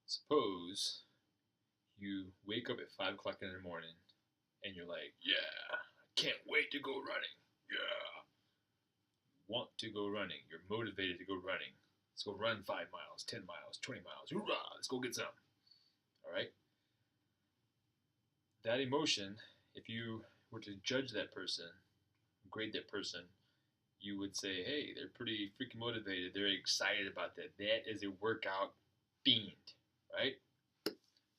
Suppose you wake up at 5 o'clock in the morning and you're like, yeah, I can't wait to go running. Yeah. Want to go running. You're motivated to go running. Let's go run 5 miles, 10 miles, 20 miles. Hoorah! Let's go get some. All right? That emotion, if you were to judge that person, grade that person, you would say, hey, they're pretty freaking motivated. They're excited about that. That is a workout fiend, right?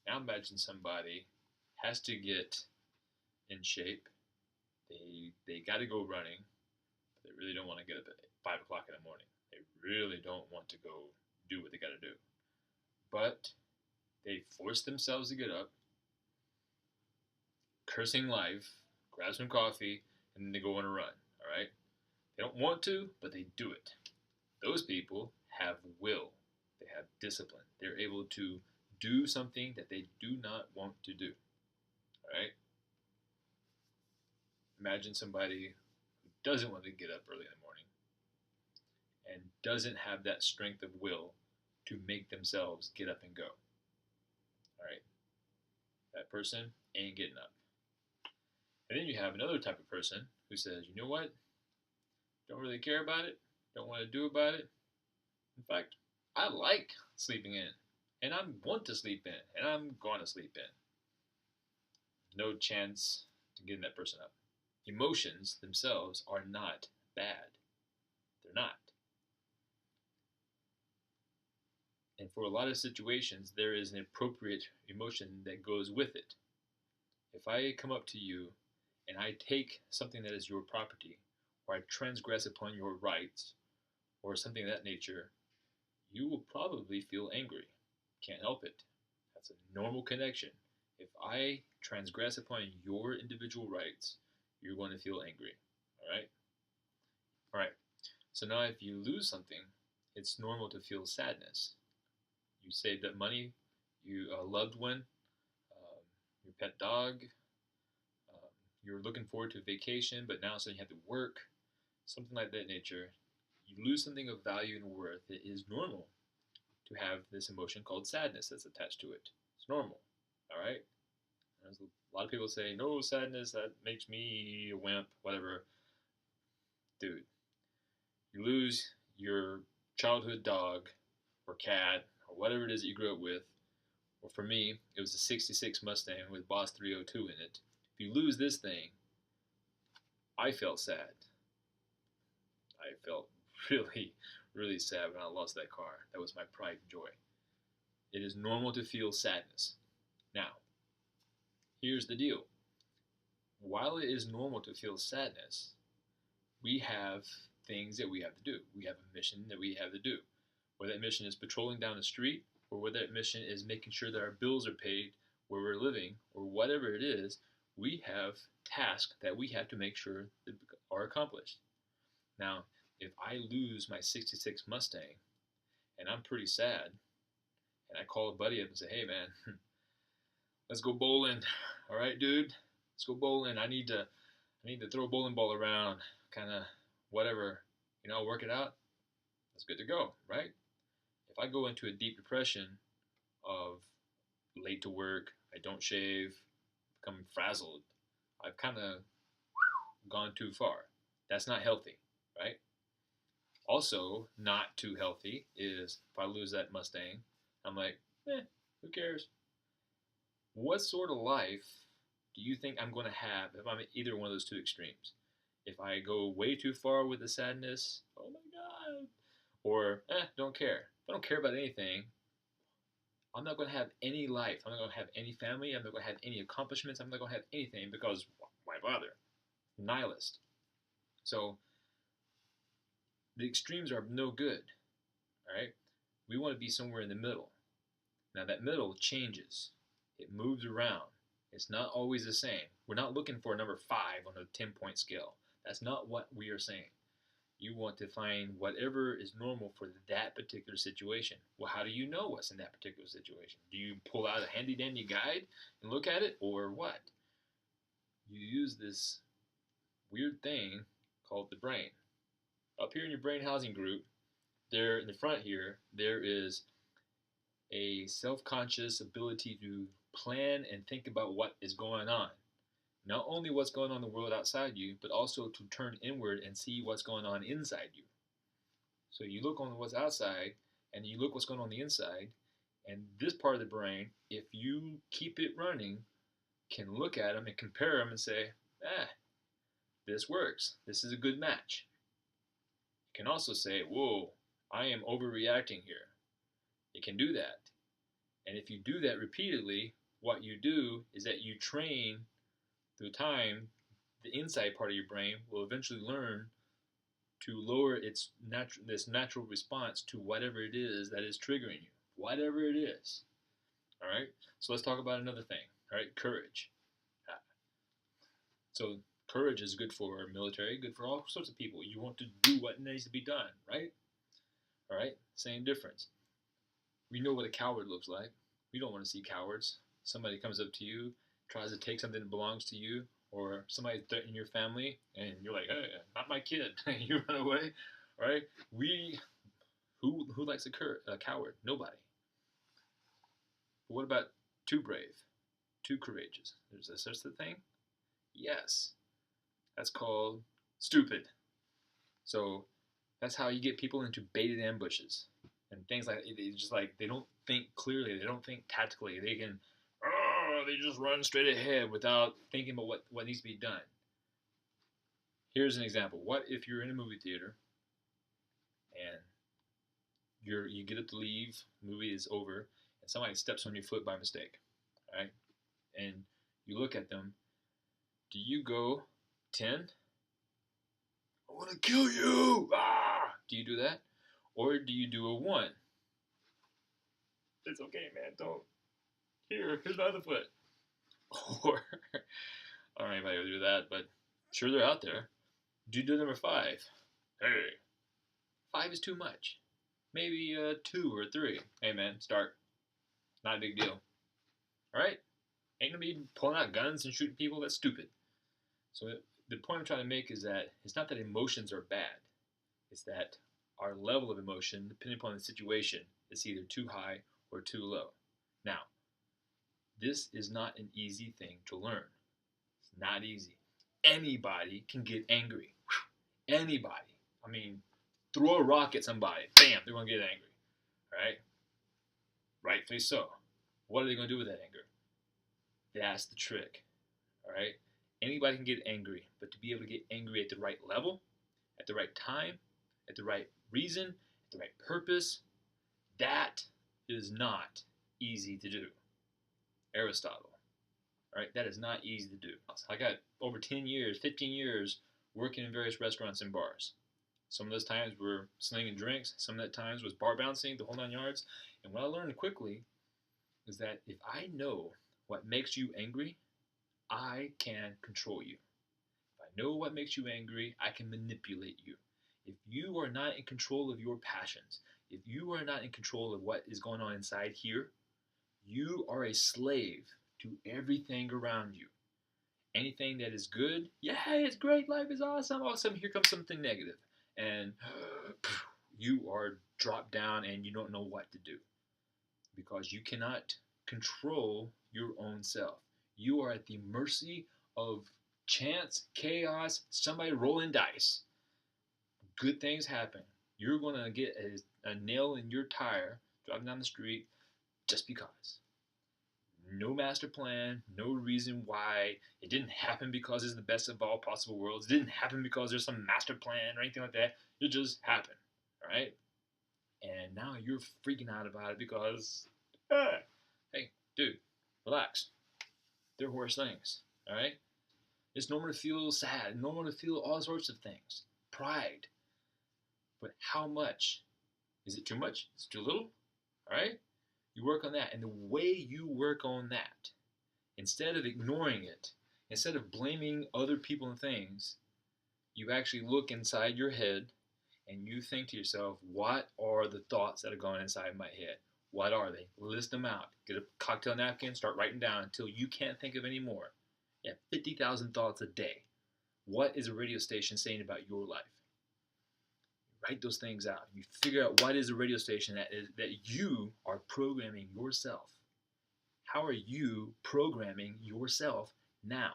Now imagine somebody has to get in shape. They got to go running, but they really don't want to get up at 5 o'clock in the morning. They really don't want to go do what they got to do. But they force themselves to get up, cursing life, grab some coffee, and then they go on a run, all right? They don't want to, but they do it. Those people have will. They have discipline. They're able to do something that they do not want to do, all right? Imagine somebody who doesn't want to get up early in the morning and doesn't have that strength of will to make themselves get up and go. All right? That person ain't getting up. And then you have another type of person who says, you know what? Don't really care about it. Don't want to do about it. In fact, I like sleeping in. And I want to sleep in. And I'm going to sleep in. No chance to getting that person up. Emotions themselves are not bad. They're not. And for a lot of situations, there is an appropriate emotion that goes with it. If I come up to you and I take something that is your property, or I transgress upon your rights, or something of that nature, you will probably feel angry. Can't help it. That's a normal connection. If I transgress upon your individual rights, you're going to feel angry. All right? All right. So now if you lose something, it's normal to feel sadness. You saved up money, a loved one, your pet dog, you're looking forward to a vacation, but now suddenly you have to work, something like that nature. You lose something of value and worth. It is normal to have this emotion called sadness that's attached to it. It's normal. All right? There's a lot of people say, no, sadness, that makes me a wimp, whatever. Dude, you lose your childhood dog or cat or whatever it is that you grew up with. Or for me, it was a 66 Mustang with Boss 302 in it. If you lose this thing, I felt sad. I felt really, really sad when I lost that car. That was my pride and joy. It is normal to feel sadness. Now, here's the deal. While it is normal to feel sadness, we have things that we have to do. We have a mission that we have to do. Whether that mission is patrolling down the street, or whether that mission is making sure that our bills are paid where we're living, or whatever it is, we have tasks that we have to make sure that are accomplished. Now, if I lose my 66 Mustang, and I'm pretty sad, and I call a buddy up and say, hey man, let's go bowling. All right, dude, let's go bowling. I need to throw a bowling ball around, kind of whatever, work it out. That's good to go, right? If I go into a deep depression of late to work, I don't shave, become frazzled, I've kind of gone too far. That's not healthy, right? Also, not too healthy is if I lose that Mustang, I'm like, who cares? What sort of life do you think I'm going to have if I'm at either one of those two extremes? If I go way too far with the sadness, oh my God, or don't care. If I don't care about anything, I'm not going to have any life. I'm not going to have any family. I'm not going to have any accomplishments. I'm not going to have anything because why bother? Nihilist. So the extremes are no good. All right? We want to be somewhere in the middle. Now that middle changes. It moves around. It's not always the same. We're not looking for a number 5 on a 10-point scale. That's not what we are saying. You want to find whatever is normal for that particular situation. Well, how do you know what's in that particular situation? Do you pull out a handy-dandy guide and look at it, or what? You use this weird thing called the brain. Up here in your brain housing group, there in the front here, there is a self-conscious ability to plan and think about what is going on. Not only what's going on in the world outside you, but also to turn inward and see what's going on inside you. So you look on what's outside and you look what's going on the inside, and this part of the brain, if you keep it running, can look at them and compare them and say, this works. This is a good match. You can also say, whoa, I am overreacting here. It can do that. And if you do that repeatedly, what you do is that you train through time, the inside part of your brain will eventually learn to lower this natural response to whatever it is that is triggering you, whatever it is. All right. So let's talk about another thing. All right, courage. So courage is good for military, good for all sorts of people. You want to do what needs to be done, right? All right. Same difference. We know what a coward looks like. We don't want to see cowards. Somebody comes up to you, tries to take something that belongs to you, or somebody threatening your family, and you're like, hey, not my kid. You run away, right? Who likes a coward? Nobody. But what about too brave, too courageous? There's such a thing? Yes. That's called stupid. So that's how you get people into baited ambushes and things like that. It's just like they don't think clearly, they don't think tactically. They just run straight ahead without thinking about what needs to be done. Here's an example. What if you're in a movie theater and you get up to leave, the movie is over, and somebody steps on your foot by mistake, right? And you look at them. Do you go 10? I want to kill you! Ah! Do you do that? Or do you do a 1? It's okay, man. Don't. Here's my other foot. Or, I don't know anybody would do that, but sure they're out there. Do you do number 5? Hey, 5 is too much. Maybe 2 or 3. Hey, man, start. Not a big deal. All right? Ain't gonna be pulling out guns and shooting people. That's stupid. So the point I'm trying to make is that it's not that emotions are bad. It's that our level of emotion, depending upon the situation, is either too high or too low. Now, this is not an easy thing to learn. It's not easy. Anybody can get angry. Anybody. I mean, throw a rock at somebody. Bam, they're going to get angry. All right? Rightfully so. What are they going to do with that anger? That's the trick. All right? Anybody can get angry, but to be able to get angry at the right level, at the right time, at the right reason, at the right purpose, that is not easy to do. Aristotle. All right? That is not easy to do. I got over 10 years, 15 years working in various restaurants and bars. Some of those times were slinging drinks. Some of that times was bar bouncing, the whole 9 yards. And what I learned quickly is that if I know what makes you angry, I can control you. If I know what makes you angry, I can manipulate you. If you are not in control of your passions, if you are not in control of what is going on inside here, you are a slave to everything around you. Anything that is good, yeah, it's great, life is awesome. All of a sudden, here comes something negative. And you are dropped down and you don't know what to do. Because you cannot control your own self. You are at the mercy of chance, chaos, somebody rolling dice. Good things happen. You're going to get a nail in your tire driving down the street just because. No master plan, no reason why. It didn't happen because it's the best of all possible worlds. It didn't happen because there's some master plan or anything like that. It just happened, all right? And now you're freaking out about it because, hey, dude, relax. There are worse things, all right? It's normal to feel sad, normal to feel all sorts of things. Pride. But how much? Is it too much? Is it too little? All right? You work on that. And the way you work on that, instead of ignoring it, instead of blaming other people and things, you actually look inside your head and you think to yourself, what are the thoughts that are going inside my head? What are they? List them out. Get a cocktail napkin, start writing down until you can't think of any more. You have 50,000 thoughts a day. What is a radio station saying about your life? write those things out. You figure out what is a radio station that you are programming yourself. How are you programming yourself now?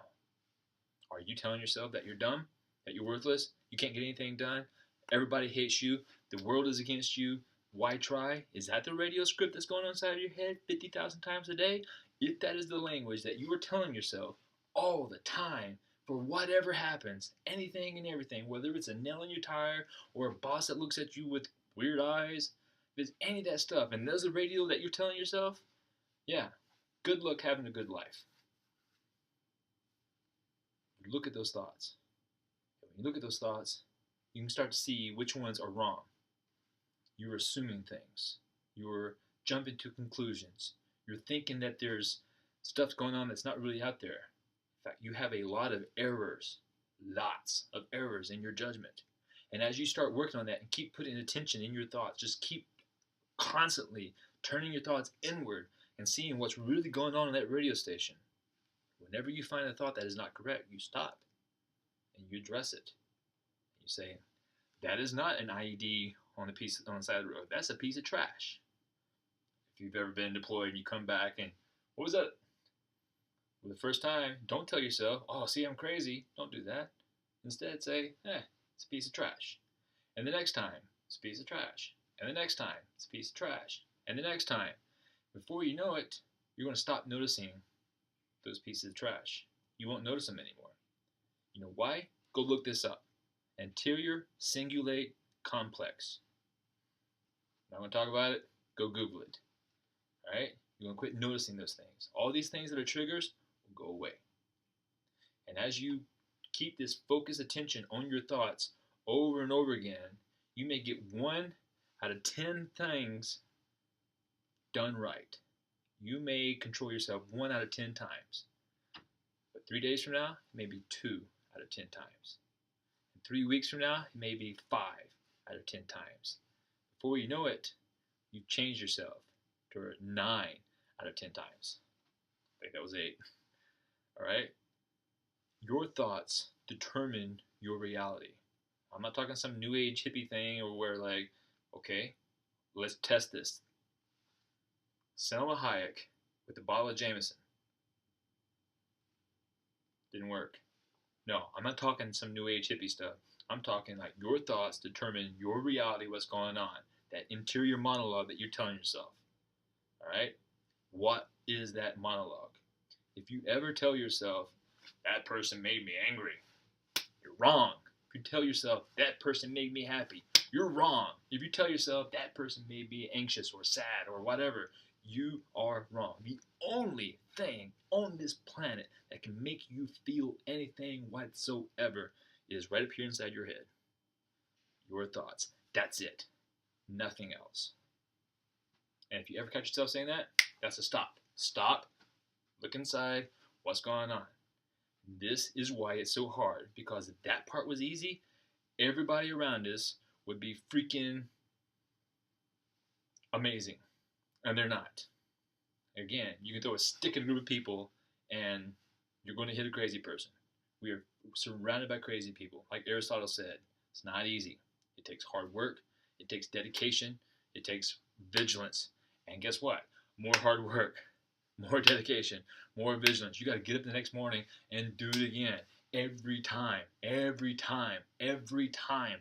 Are you telling yourself that you're dumb, that you're worthless, you can't get anything done, everybody hates you, the world is against you, why try? Is that the radio script that's going on inside of your head 50,000 times a day? If that is the language that you are telling yourself all the time, for whatever happens, anything and everything, whether it's a nail in your tire or a boss that looks at you with weird eyes, if it's any of that stuff, and there's a radio that you're telling yourself, yeah, good luck having a good life. Look at those thoughts. When you look at those thoughts, you can start to see which ones are wrong. You're assuming things. You're jumping to conclusions. You're thinking that there's stuff going on that's not really out there. In fact, you have a lot of errors, lots of errors in your judgment. And as you start working on that and keep putting attention in your thoughts, just keep constantly turning your thoughts inward and seeing what's really going on in that radio station. Whenever you find a thought that is not correct, you stop and you address it. You say, that is not an IED on the side of the road. That's a piece of trash. If you've ever been deployed and you come back and, what was that? Well, the first time, don't tell yourself, oh, see, I'm crazy. Don't do that. Instead, say, it's a piece of trash. And the next time, it's a piece of trash. And the next time, it's a piece of trash. And the next time. Before you know it, you're going to stop noticing those pieces of trash. You won't notice them anymore. You know why? Go look this up. Anterior Cingulate complex. Not going to talk about it. Go Google it. All right? You're going to quit noticing those things. All these things that are triggers will go away. And as you keep this focused attention on your thoughts over and over again, you may get 1 out of 10 things done right. You may control yourself 1 out of 10 times. But 3 days from now, it may be 2 out of 10 times. And 3 weeks from now, it may be 5 out of 10 times. Before you know it, you've changed yourself to 9 out of 10 times. I think that was 8. All right? Your thoughts determine your reality. I'm not talking some new age hippie thing or where like, okay, let's test this. Selma Hayek with a bottle of Jameson. Didn't work. No, I'm not talking some new age hippie stuff. I'm talking like your thoughts determine your reality, what's going on. That interior monologue that you're telling yourself. All right? What is that monologue? If you ever tell yourself, that person made me angry, you're wrong. If you tell yourself, that person made me happy, you're wrong. If you tell yourself, that person made me anxious or sad or whatever, you are wrong. The only thing on this planet that can make you feel anything whatsoever is right up here inside your head. Your thoughts. That's it. Nothing else. And if you ever catch yourself saying that, that's a stop. Stop. Look inside. What's going on? This is why it's so hard. Because if that part was easy, everybody around us would be freaking amazing. And they're not. Again, you can throw a stick at a group of people and you're going to hit a crazy person. We are surrounded by crazy people. Like Aristotle said, it's not easy. It takes hard work. It takes dedication. It takes vigilance. And guess what? More hard work, more dedication, more vigilance. You got to get up the next morning and do it again. Every time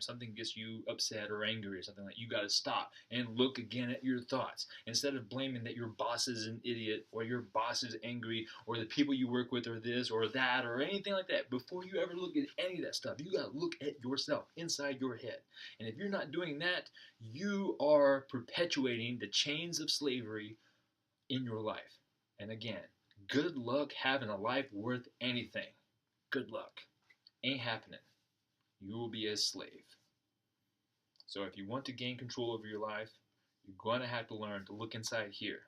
something gets you upset or angry or something like you got to stop and look again at your thoughts. Instead of blaming that your boss is an idiot or your boss is angry or the people you work with are this or that or anything like that, before you ever look at any of that stuff, you got to look at yourself inside your head. And if you're not doing that, you are perpetuating the chains of slavery in your life. And again, good luck having a life worth anything. Good luck. Ain't happening. You will be a slave. So if you want to gain control over your life, you're going to have to learn to look inside here.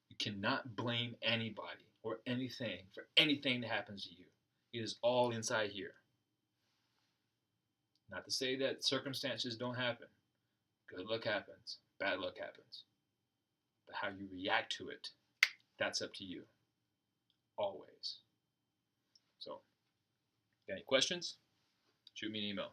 You cannot blame anybody or anything for anything that happens to you. It is all inside here. Not to say that circumstances don't happen. Good luck happens. Bad luck happens. But how you react to it, that's up to you. Always. So, got any questions? Shoot me an email.